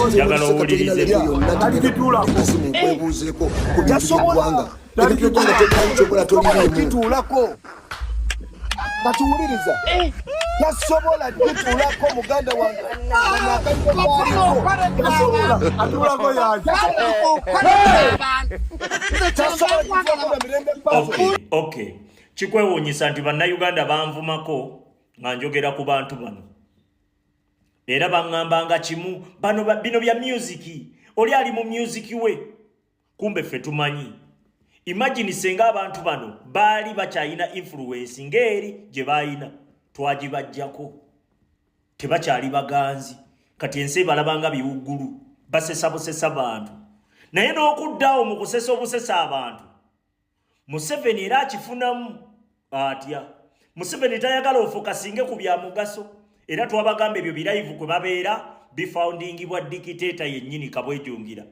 njagala owulirize kituulako katuwuliriza yasobola kituulako muganda wange atuulako yaje okay kikwewuunyisa nti bannayuganda banvumako nga njogera ku bantu bano era baŋŋambanga kimu bino bya musiki oli ali mu musiki we kumbe ffe tumanyi imagine senga abantu bano baali bakyalina influence ng'eri gye baayina twagibajjako tebakyali baganzi kati ensi balabanga biwuggulu basesa busesa bantu naye n'okuddawo mu kusesa obusesa abantu Museveni era akifunamu atya Museveni tayagala ofokasinge ku bya mugaso era twabagamba ebyo birayivu kwe babeera bifoundingibwa dikiteta yennyini Kabwejungira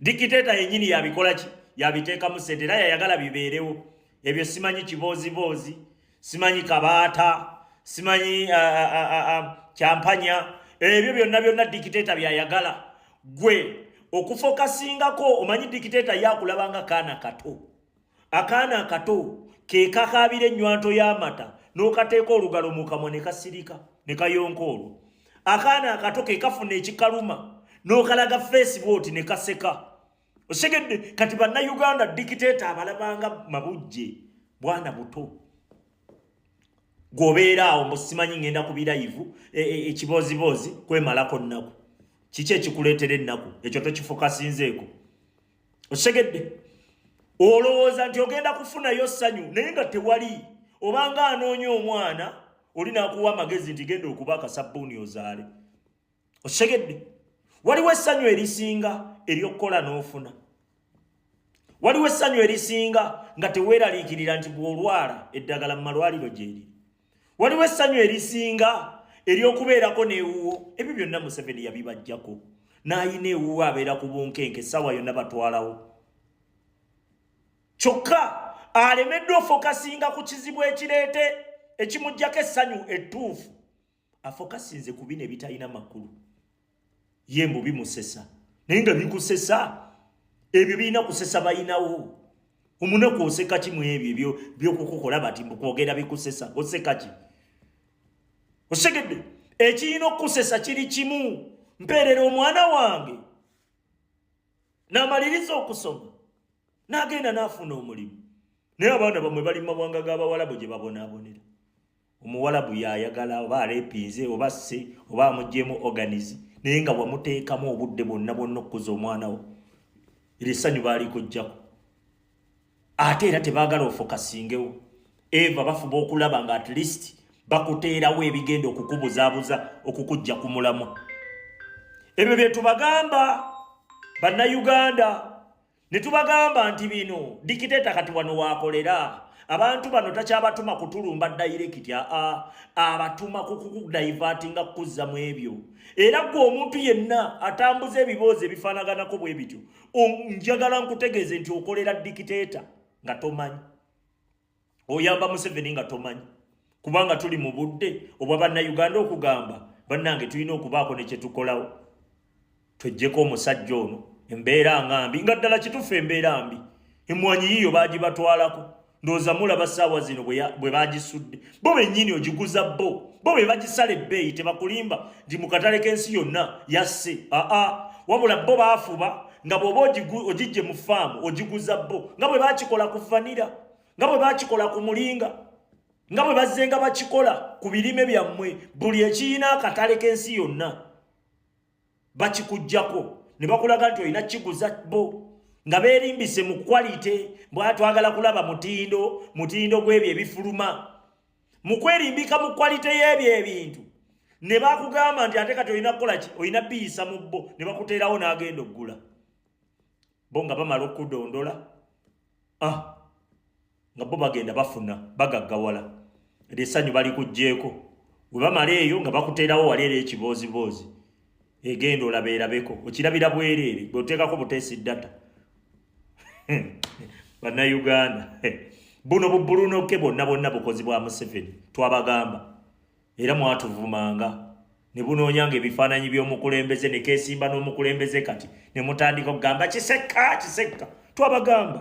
dikiteta yennyini yabikola ki yabiteekamu ssente era yayagala bibeerewo ebyo simanyi kiboozibozi simanyi kabaata simanyi kyampanya ebyo byonna dikiteta byayagala gwe okufokasingako omanyi dikiteta yakulabanga kaana kato akaana akato ke kakabira ennywanto y'amata n'okateeka olugalo mu kamwa ne kasirika ne kayonka olwo akaana akato ke kafuna ekikaluma n'okalaga Facebook ne kaseka osegedde kati bannayuganda dikiteta abalabanga mabujje bwana buto gobeera awo musimanyi ngenda kubirayivu ekibozibozi kwemalako nnaku kiki ekikuleetera ennaku ekyo tokifokasinzeeko osegedde olowooza nti ogenda kufunayo ssanyu naye nga tewali obanga anoonya omwana oli nakuwa amagezi nti genda okuba akasabbuuni ozaale osegedde waliwo essanyu erisinga ery'okukola n'ofuna waliwo essanyu erisinga nga teweeraliikirira nti bw'olwala eddagala mu malwaliro gyeri waliwo essanyu erisinga ery'okubeerako n'ewuwo ebyo byonna Museveni yabibajjako n'ayina ewuwo abeera ku bunkenke essaawa yonna batwalawo kyokka alemeddwa ofokasinga ku kizibu ekireete ekimuggyako essanyu ettuufu afokasinze ku bino ebitalina makulu ye mbu bimusesa naye nga bikusesa ebyo birina kusesa bayinawo omunaku oseka kimu ebyo byokukukola bati mbukwogera bikusesa oseka ki osegedde ekirina okukusesa kiri kimu mpeerera omwana wange n'amaliriza okusoma n'agenda n'afuna omulimu naye abaana bamwe bali mu mawanga g'abawalabu gye babonaabonera omuwalabu yayagala oba aleepinze oba sse oba amuggyemu organize naye nga wamuteekamu obudde bwonna okukuza omwana wo eri essanyu baali kujjako ate era tebaagala ofokasingewo eva bafuba okulaba nga at least bakuteerawo ebigenda okukubuzaabuza okukujja ku mulamwa ebyo bye tubagamba bannayuganda ne tubagamba nti bino dikiteta kati wano waakolera abantu bano takyabatuma kutulumba dairekiti abatuma kukudaivatinga kukuzza mu ebyo era gwe omuntu yenna atambuza ebiboozi ebifaanaganako bwe bityo njagala nkutegeeze nti okolera dikiteta nga tomanyi oyamba Museveni nga tomanyi kubanga tuli mu budde obwa bannayuganda okugamba bannange tulina okubaako ne kyetukolawo twejjeko omusajja ono embeera ngambi nga ddala kitufu embeera mbi emmwanyi yiyo baagibatwalako ndowooza mulaba ssaawa zino bwe baagisudde bo bennyini ogiguza bo be bagisala ebbeeyi tebakulimba nti mu katale k'ensi yonna yasse wabula bo baafuba nga bw'oba ogijje mu faamu ogiguza bo nga bwe baakikola ku vanira nga bwe baakikola ku mulinga nga bwe bazze nga bakikola ku birime byammwe buli ekiyina akatale k'ensi yonna bakikuggyako ne bakulaga nti olina kiguza bo nga beerimbise mu kwalite bwatwagala kulaba mutindo gw'ebyo ebifuluma mu kwerimbika mu kwalite y'ebyo ebintu ne bakugamba nti ate kati olina kukola ki olina biyisa mu bo ne bakuteerawo n'agenda oggula bo nga bamala okudondola nga bo bagenda bafuna bagaggawala essanyu bali kugjeeko bwe bamala eyo nga bakuteerawo wali era ekibooziboozi egenda olabeerabeko okirabira bwereere bweoteekako buteesi data bannayuganda buno bubbulunoke bonna bukozi bwa Museveni twabagamba era mwatuvumanga ne bunoonya ebifaananyi by'omukulembeze ne keesimba n'omukulembeze kati ne mutandika okugamba kiseka twabagamba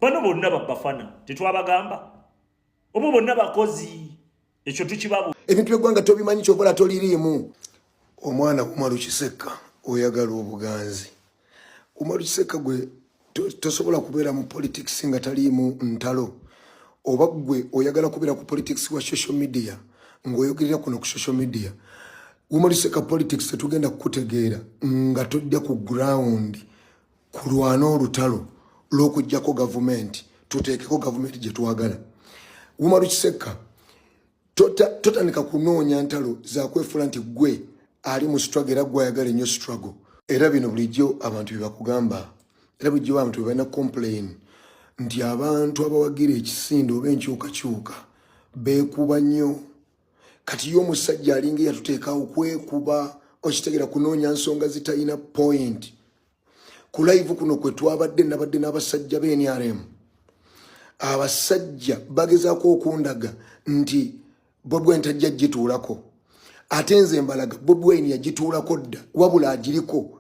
bano bonna babafana tetwabagamba obo bonna bakozi ekyo tukibabu ebintu by'eggwanga tobimanyi kyokola toliriimu omwana Umaru Kiseka oyagala obuganzi Umaru Kiseka gwe tosobola kubeera mu politics nga taliimu ntalo oba gwe oyagala kubeera ku politics wa social media ng'oyogerera kuno ku social media Umaru Kiseka politics tetugenda kukutegeera nga tojja ku ground kulwana olutalo lw'okuggyako gavumenti tuteekeko gavumenti gye twagala Umaru Kiseka totandika kunoonya ntalo zakwefuula nti gwe ali mu struggle era gwe ayagala ennyo struggle era bino bulijjo abantu bye bakugamba era bulijjo abantu bye balina complain nti abantu abawagira ekisinde oba enkyukakyuka beekuba nnyo kati y'omusajja alinga eyatuteekawo kwekuba okitegeera kunoonya nsonga zitalina point ku live kuno kwe twabadde nabadde n'abasajja b'NRM abasajja bagezaako okundaga nti Bobi Wine tajja gituulako ate nze mbalaga Bobi Wine yagituulako dda wabula agiriko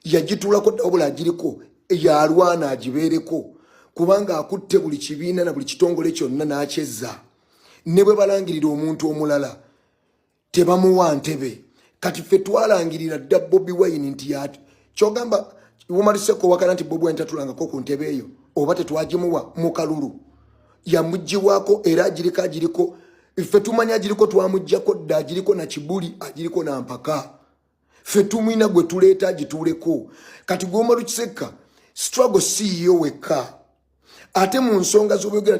yagituulako dda wabula agiriko yalwana agibeereko kubanga akutte buli kibiina na buli kitongole kyonna n'akyezza ne bwe balangirira omuntu omulala tebamuwa ntebe kati ffe twalangirira dda Bobi Wine nti kyogamba Umaru Kiseka wakana nti Bobi Wine tatulangako ku ntebe eyo oba tetwagimuwa mu kalulu yamuggiwaako era agiriko ffe tumanya agiriko twamuggyako dda agiriko na kibuli agiriko na mpaka ffe tumwina gwe tuleeta agituuleko kati gwe Umaru Kiseka struggle si yo wekka ate mu nsonga z'obyogera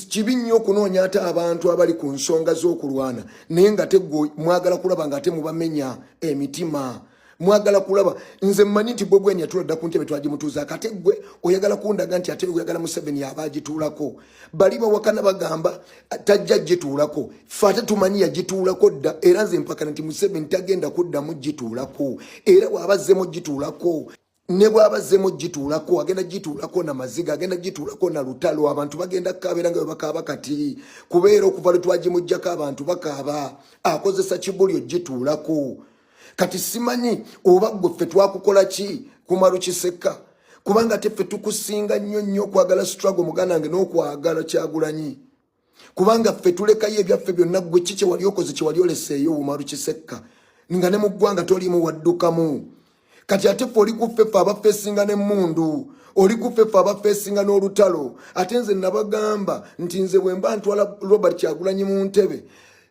kibi nnyo okunoonya ate abantu abali ku nsonga z'okulwana naye nga tegwe mwagala kulaba nga ate mubamenya emitima mwagala kulaba nze mmanyi nti Bobi Wine yatula dda ku ntebe twagimutuuza kate gwe oyagala kundaga nti ate oyagala Museveni yaba agituulako bali bawakana bagamba tajja gituulako ffe ate tumanyi yagituulako dda era nze mpakana nti Museveni tagenda kuddamu gituulako era bw'abazzemu gituulako ne bw'abazzemu gituulako agenda gituulako na maziga agenda gituulako na lutalo abantu bagenda kukaabera nga bakaaba kati kubeera okuva lwe twagimuggyako abantu bakaaba akozesa kibuli ogituulako kati simanyi oba gwe ffe twakukola ki ku Umaru Kiseka kubanga ate ffe tukusinga nnyo okwagala struggle muganda wange n'okwagala Kyagulanyi kubanga ffe tulekayo ebyaffe byonna gwe ki kye wali okoze kye wali oleseeyo Umaru Kiseka nga ne mu ggwanga tolimu waddukamu kati ate ffe oli kuffe ffe abafeesinga n'emmundu oli kuffe ffe abafeesinga n'olutalo ate nze nabagamba nti nze bwe mba ntwala Robert Kyagulanyi mu ntebe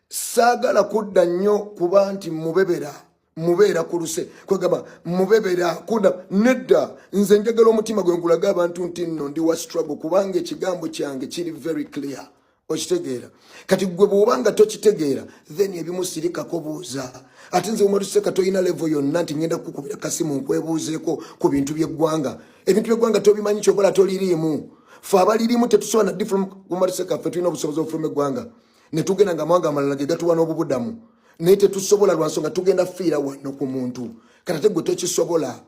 saagala kudda nnyo kuba nti mubeera kuluse kwegamba mubebera kuda nedda nze njagala omutima gwe ngulaga abantu nti nno ndi wa struggle kubanga ekigambo kyange kiri very clear okitegeera kati gwe bw'obanga tokitegeera then ebimusirikako buuza ate nze Umaru Kiseka toyina level yonna nti ngenda kukubira kasimu nkwebuuzeeko ku bintu by'eggwanga ebintu by'eggwanga tobimanyi kyokola toliriimu ffe abalirimu tetusobola na different Umaru Kiseka ffe tulina obusobozi obufuluma eggwanga ne tugenda nga amawanga amalala ge gatuwa n'obubudamu naye tetusobola lwa nsonga tugenda fiira wano ku muntu kati ate gwe tokisobola